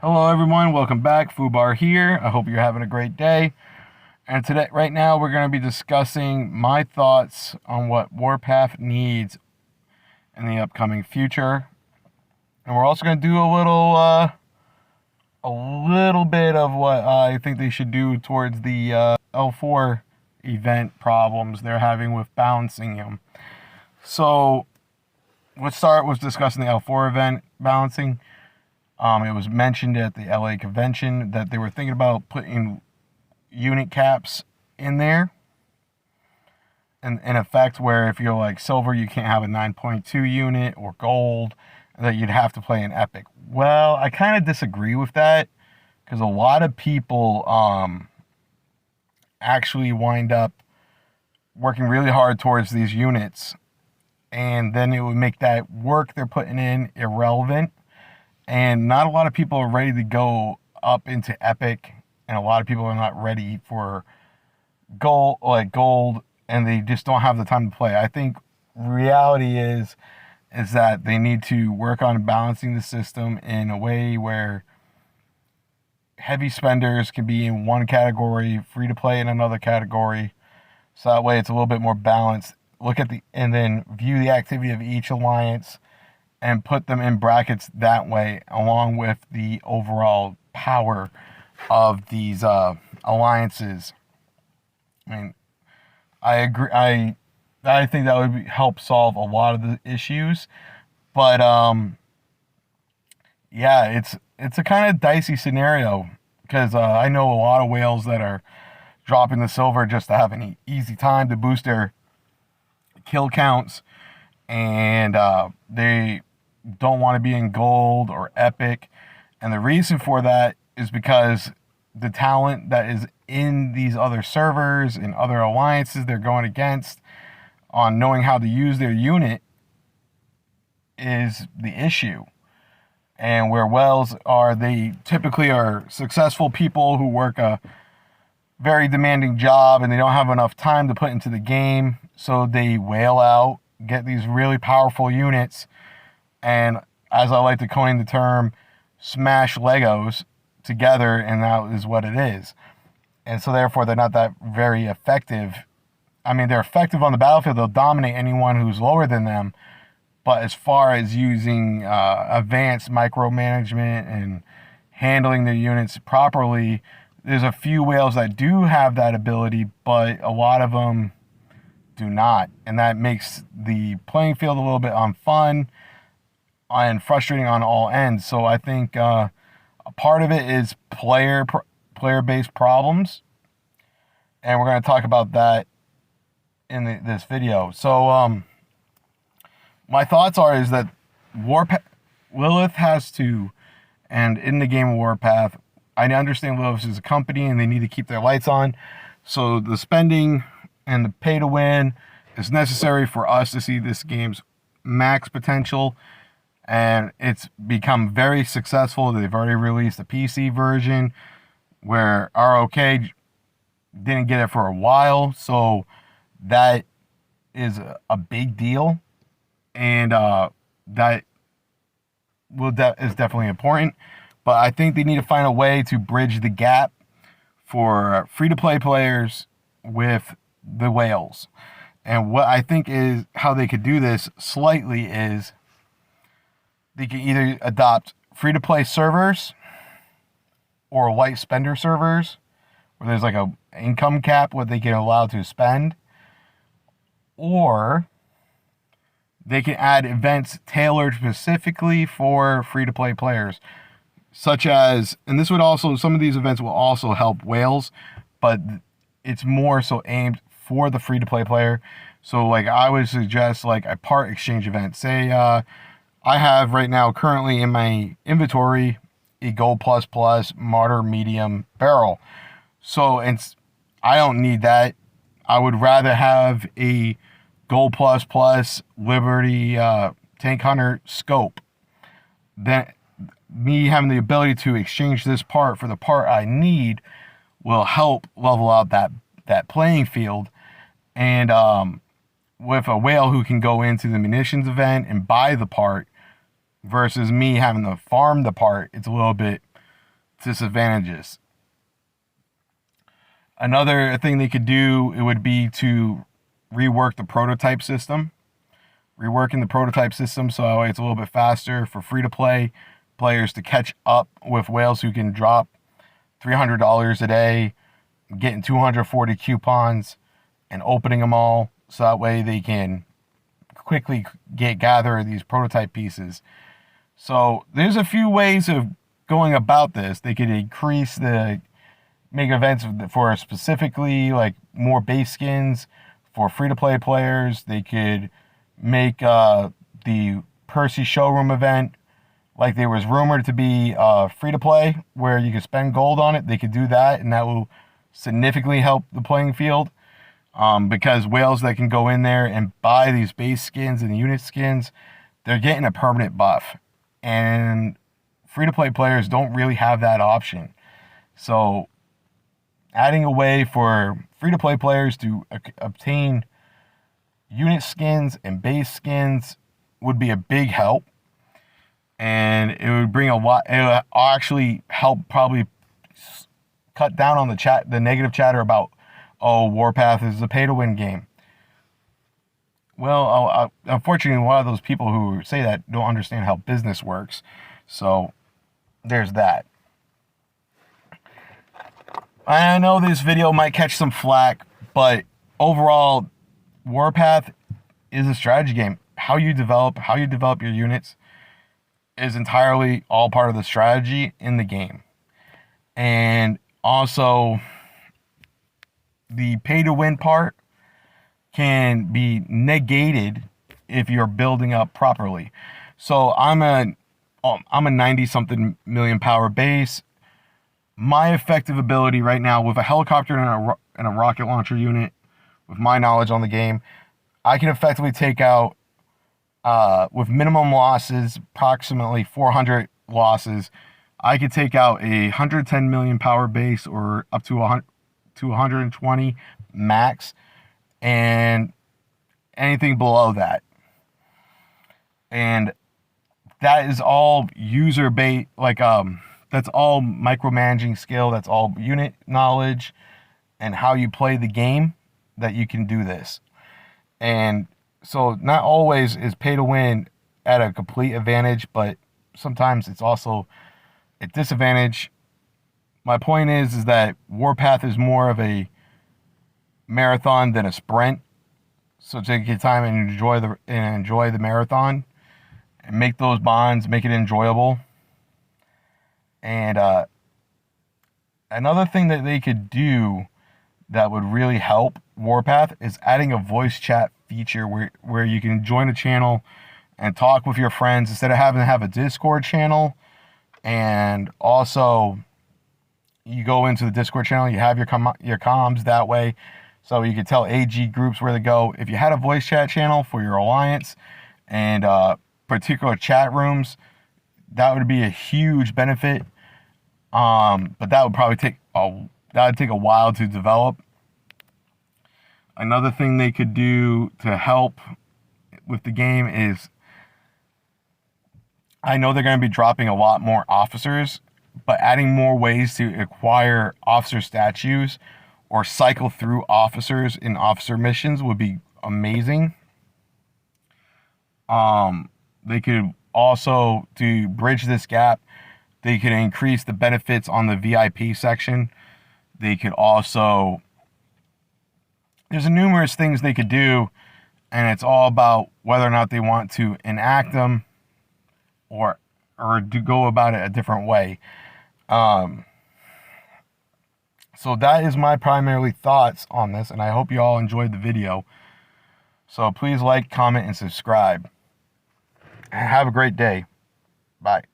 Hello everyone, welcome back. Fubar here. I hope you're having a great day. And right now, we're going to be discussing my thoughts on what Warpath needs in the upcoming future. And we're also going to do a little bit of what I think they should do towards the L4 event problems they're having with balancing them. So let's start with discussing the L4 event balancing. It was mentioned at the LA convention that they were thinking about putting unit caps in there. And in effect, where if you're like silver, you can't have a 9.2 unit, or gold, that you'd have to play an epic. Well, I kind of disagree with that, because a lot of people actually wind up working really hard towards these units, and then it would make that work they're putting in irrelevant. And not a lot of people are ready to go up into epic, and a lot of people are not ready for gold, and they just don't have the time to play. I think reality is that they need to work on balancing the system in a way where heavy spenders can be in one category, free to play in another category, so that way it's a little bit more balanced. And then view the activity of each alliance and put them in brackets that way, along with the overall power of these alliances. I mean, I agree. I think that would help solve a lot of the issues, but yeah, it's a kind of dicey scenario, because I know a lot of whales that are dropping the silver just to have an easy time to boost their kill counts, and they don't want to be in gold or epic. And the reason for that is because the talent that is in these other servers and other alliances they're going against on knowing how to use their unit is the issue. And where whales are, they typically are successful people who work a very demanding job, and they don't have enough time to put into the game, so they whale out, get these really powerful units, and, as I like to coin the term, smash Legos together, and that is what it is. And so therefore they're not that very effective. I mean, they're effective on the battlefield. They'll dominate anyone who's lower than them. But as far as using advanced micromanagement and handling their units properly, there's a few whales that do have that ability, but a lot of them do not. And that makes the playing field a little bit unfun and frustrating on all ends. So I think a part of it is player-based problems, and we're going to talk about that in this video. So my thoughts is that Lilith has to, and in the game of Warpath, I understand Lilith is a company and they need to keep their lights on, so the spending and the pay to win is necessary for us to see this game's max potential. And it's become very successful. They've already released a PC version where ROK didn't get it for a while. So that is a big deal. And that is definitely important. But I think they need to find a way to bridge the gap for free-to-play players with the whales. And what I think is how they could do this slightly is they can either adopt free-to-play servers or light spender servers, where there's like a income cap what they can allow to spend, or they can add events tailored specifically for free-to-play players, such as, and this would also, some of these events will also help whales, but it's more so aimed for the free-to-play player. So like I would suggest like a part exchange event. Say I have right now currently in my inventory a Gold plus Martyr medium barrel. So I don't need that. I would rather have a Gold plus Liberty Tank Hunter scope than me having the ability to exchange this part for the part I need will help level out that playing field. And with a whale who can go into the munitions event and buy the part versus me having to farm the part, it's a little bit disadvantages. Another thing they could do, it would be to rework the prototype system. Reworking the prototype system so that way it's a little bit faster for free-to-play players to catch up with whales who can drop $300 a day, getting 240 coupons, and opening them all so that way they can quickly gather these prototype pieces. So there's a few ways of going about this. They could increase the make events for specifically like more base skins for free-to-play players. They could make the Percy showroom event like there was rumored to be free-to-play where you could spend gold on it. They could do that, and that will significantly help the playing field because whales that can go in there and buy these base skins and unit skins, they're getting a permanent buff, and free-to-play players don't really have that option. So adding a way for free-to-play players to obtain unit skins and base skins would be a big help, and it would bring a lot. It would actually help probably cut down on the negative chatter about, oh, Warpath is a pay-to-win game. Well, unfortunately, a lot of those people who say that don't understand how business works. So there's that. I know this video might catch some flack, but overall, Warpath is a strategy game. How you develop your units is entirely all part of the strategy in the game. And also, the pay-to-win part can be negated if you're building up properly. So I'm a 90-something million power base. My effective ability right now with a helicopter and a rocket launcher unit, with my knowledge on the game, I can effectively take out, with minimum losses, approximately 400 losses, I could take out a 110 million power base or up to 120 max, and anything below that. And that is all user bait, that's all micromanaging skill, that's all unit knowledge and how you play the game that you can do this. And so not always is pay to win at a complete advantage, but sometimes it's also a disadvantage. My point is that Warpath is more of a marathon than a sprint. So take your time and enjoy the marathon and make those bonds, make it enjoyable. And another thing that they could do that would really help Warpath is adding a voice chat feature where you can join a channel and talk with your friends instead of having to have a Discord channel. And also, you go into the Discord channel, you have your comms that way, so you can tell AG groups where to go. If you had a voice chat channel for your alliance and particular chat rooms, that would be a huge benefit. But that would probably take a while to develop. Another thing they could do to help with the game is, I know they're going to be dropping a lot more officers, but adding more ways to acquire officer statues or cycle through officers in officer missions would be amazing. They could also, to bridge this gap, they could increase the benefits on the VIP section. They could also, there's numerous things they could do, and it's all about whether or not they want to enact them or to go about it a different way. So that is my primarily thoughts on this, and I hope you all enjoyed the video. So please like, comment, and subscribe. Have a great day. Bye.